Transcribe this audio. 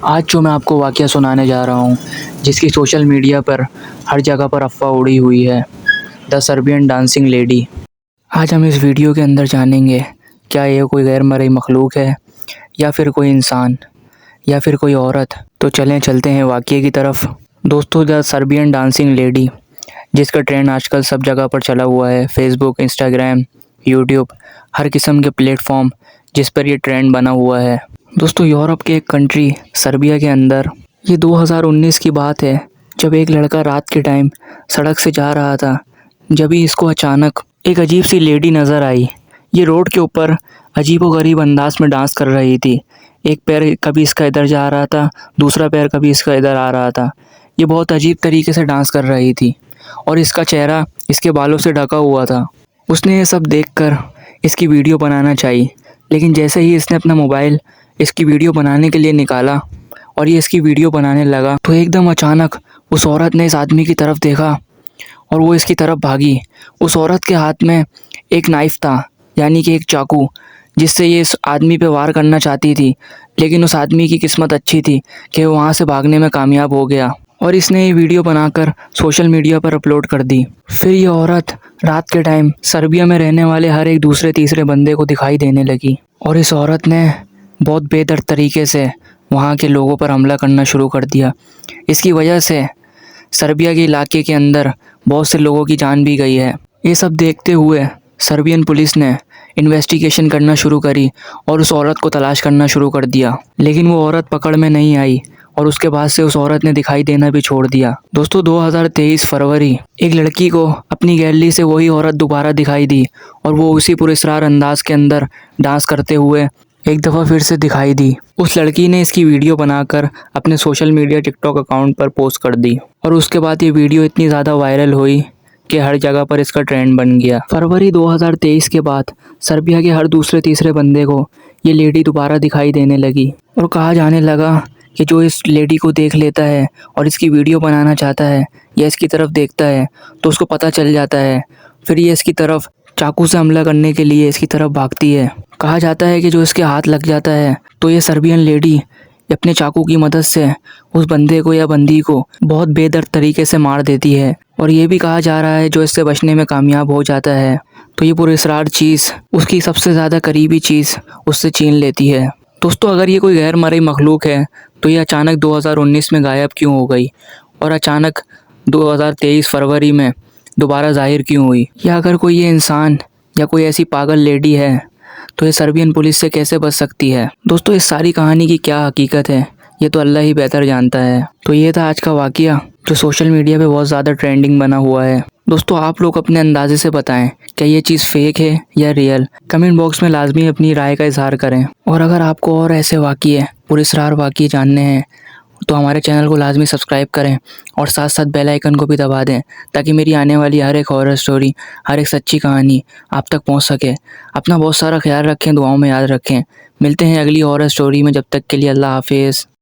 आज जो मैं आपको वाक़या सुनाने जा रहा हूँ, जिसकी सोशल मीडिया पर हर जगह पर अफ़वाह उड़ी हुई है, द सर्बियन डांसिंग लेडी। आज हम इस वीडियो के अंदर जानेंगे, क्या ये कोई गैर मरई मखलूक है या फिर कोई इंसान या फिर कोई औरत। तो चलते हैं वाक़ये की तरफ। दोस्तों, द सर्बियन डांसिंग लेडी, जिसका ट्रेंड आजकल सब जगह पर चला हुआ है, फेसबुक, इंस्टाग्राम, यूट्यूब, हर किस्म के प्लेटफॉर्म जिस पर ये ट्रेंड बना हुआ है। दोस्तों, यूरोप के एक कंट्री सर्बिया के अंदर ये 2019 की बात है, जब एक लड़का रात के टाइम सड़क से जा रहा था, जब ही इसको अचानक एक अजीब सी लेडी नज़र आई। ये रोड के ऊपर अजीबोगरीब अंदाज में डांस कर रही थी। एक पैर कभी इसका इधर जा रहा था, दूसरा पैर कभी इसका इधर आ रहा था। ये बहुत अजीब तरीके से डांस कर रही थी और इसका चेहरा इसके बालों से ढका हुआ था। उसने ये सब देखकर इसकी वीडियो बनाना चाहिए, लेकिन जैसे ही इसने अपना मोबाइल इसकी वीडियो बनाने के लिए निकाला और ये इसकी वीडियो बनाने लगा, तो एकदम अचानक उस औरत ने इस आदमी की तरफ देखा और वो इसकी तरफ भागी। उस औरत के हाथ में एक नाइफ़ था, यानी कि एक चाकू, जिससे ये इस आदमी पे वार करना चाहती थी। लेकिन उस आदमी की किस्मत अच्छी थी कि वो वहाँ से भागने में कामयाब हो गया और इसने ये वीडियो बनाकर सोशल मीडिया पर अपलोड कर दी। फिर ये औरत रात के टाइम सर्बिया में रहने वाले हर एक दूसरे तीसरे बंदे को दिखाई देने लगी और इस औरत ने बहुत बेदर्द तरीके से वहाँ के लोगों पर हमला करना शुरू कर दिया। इसकी वजह से सर्बिया के इलाके के अंदर बहुत से लोगों की जान भी गई है। ये सब देखते हुए सर्बियन पुलिस ने इन्वेस्टिगेशन करना शुरू करी और उस औरत को तलाश करना शुरू कर दिया, लेकिन वो औरत पकड़ में नहीं आई और उसके बाद से उस औरत ने दिखाई देना भी छोड़ दिया। दोस्तों, 2023 फरवरी एक लड़की को अपनी गैलरी से वही औरत दोबारा दिखाई दी और वो उसी पुरस्कार अंदाज के अंदर डांस करते हुए एक दफ़ा फिर से दिखाई दी। उस लड़की ने इसकी वीडियो बनाकर अपने सोशल मीडिया टिकटॉक अकाउंट पर पोस्ट कर दी और उसके बाद ये वीडियो इतनी ज़्यादा वायरल हुई कि हर जगह पर इसका ट्रेंड बन गया। फरवरी 2023 के बाद सर्बिया के हर दूसरे तीसरे बंदे को ये लेडी दोबारा दिखाई देने लगी और कहा जाने लगा कि जो इस लेडी को देख लेता है और इसकी वीडियो बनाना चाहता है या इसकी तरफ देखता है तो उसको पता चल जाता है। फिर ये इसकी तरफ चाकू से हमला करने के लिए इसकी तरफ भागती है। कहा जाता है कि जो इसके हाथ लग जाता है तो ये सर्बियन लेडी अपने चाकू की मदद से उस बंदे को या बंदी को बहुत बेदर्द तरीके से मार देती है। और ये भी कहा जा रहा है जो इससे बचने में कामयाब हो जाता है तो ये पुरस्कार चीज़, उसकी सबसे ज़्यादा करीबी चीज़ उससे छीन लेती है। दोस्तों, अगर ये कोई गैर मरई मखलूक है तो ये अचानक 2019 में गायब क्यों हो गई और अचानक 2023 फरवरी में दोबारा ज़ाहिर क्यों हुई? या अगर कोई ये इंसान या कोई ऐसी पागल लेडी है तो ये सर्बियन पुलिस से कैसे बच सकती है? दोस्तों, इस सारी कहानी की क्या हकीकत है ये तो अल्लाह ही बेहतर जानता है। तो ये था आज का वाक़या जो सोशल मीडिया पे बहुत ज़्यादा ट्रेंडिंग बना हुआ है। दोस्तों, आप लोग अपने अंदाजे से बताएं क्या ये चीज़ फेक है या रियल। कमेंट बॉक्स में लाजमी अपनी राय का इजहार करें और अगर आपको और ऐसे वाक़ये, पुरस्कार वाक़ये जानने हैं तो हमारे चैनल को लाजमी सब्सक्राइब करें और साथ साथ बेल आइकन को भी दबा दें ताकि मेरी आने वाली हर एक हॉरर स्टोरी, हर एक सच्ची कहानी आप तक पहुंच सके। अपना बहुत सारा ख्याल रखें, दुआओं में याद रखें। मिलते हैं अगली हॉरर स्टोरी में, जब तक के लिए अल्लाह हाफिज़।